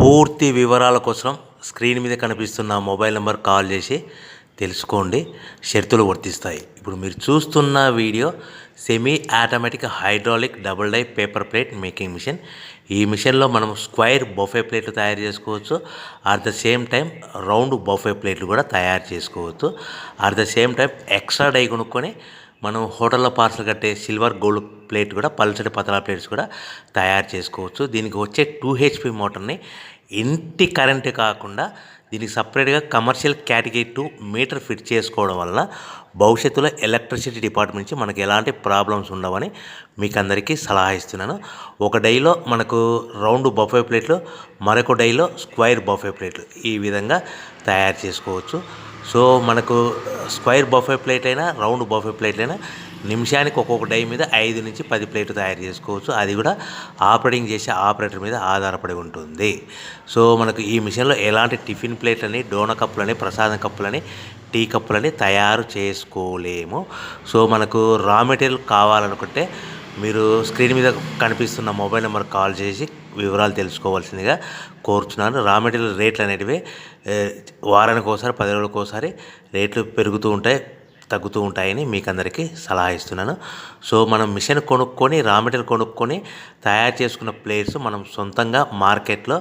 పూర్తి వివరాల కోసం స్క్రీన్ మీద కనిపిస్తున్న మొబైల్ నెంబర్ కాల్ చేసి తెలుసుకోండి. షరతులు వర్తిస్తాయి. ఇప్పుడు మీరు చూస్తున్న video semi automatic hydraulic double die paper plate making machine. ఈ మిషన్లో మనం స్క్వైర్ బఫే ప్లేట్లు తయారు చేసుకోవచ్చు. At the same time round buffet ప్లేట్లు కూడా తయారు చేసుకోవచ్చు. At the same time extra die కొనుక్కొని మనం హోటల్లో పార్సల్ కట్టే సిల్వర్ గోల్డ్ ప్లేట్ కూడా పల్చటి పతలా ప్లేట్స్ కూడా తయారు చేసుకోవచ్చు. దీనికి వచ్చే 2 HP మోటార్ని ఇంటి కరెంటు కాకుండా దీనికి సపరేట్గా కమర్షియల్ కేటగిరీ 2 మీటర్ ఫిట్ చేసుకోవడం వల్ల భవిష్యత్తులో ఎలక్ట్రిసిటీ డిపార్ట్మెంట్ నుంచి మనకి ఎలాంటి ప్రాబ్లమ్స్ ఉండవని మీకు అందరికీ సలహా ఇస్తున్నాను. ఒక డైలో మనకు రౌండ్ బఫే ప్లేట్లు, మరొక డైలో స్క్వైర్ బఫే ప్లేట్లు ఈ విధంగా తయారు చేసుకోవచ్చు. సో మనకు స్క్వైర్ బఫే ప్లేట్ అయినా రౌండ్ బఫే ప్లేట్ అయినా నిమిషానికి ఒక్కొక్క డై మీద 5 నుంచి 10 ప్లేట్లు తయారు చేసుకోవచ్చు. అది కూడా ఆపరేటింగ్ చేసే ఆపరేటర్ మీద ఆధారపడి ఉంటుంది. సో మనకు ఈ మిషన్లో ఎలాంటి టిఫిన్ ప్లేట్లని, డోనా కప్పులని, ప్రసాదం కప్పులని, టీ కప్పులని తయారు చేసుకోలేము. సో మనకు రా మెటీరియల్ కావాలనుకుంటే మీరు స్క్రీన్ మీద కనిపిస్తున్న మొబైల్ నెంబర్ కాల్ చేసి వివరాలు తెలుసుకోవాల్సిందిగా కోరుచున్నాను. రా మెటీరియల్ రేట్లు అనేటివి వారానికి ఒకసారి, 10 రోజులకు ఒకసారి రేట్లు పెరుగుతూ ఉంటాయి, తగ్గుతూ ఉంటాయని మీకు అందరికీ సలహా ఇస్తున్నాను. సో మనం మిషన్ కొనుక్కొని రా మెటీరియల్ కొనుక్కొని తయారు చేసుకున్న ప్లేట్స్ మనం సొంతంగా మార్కెట్లో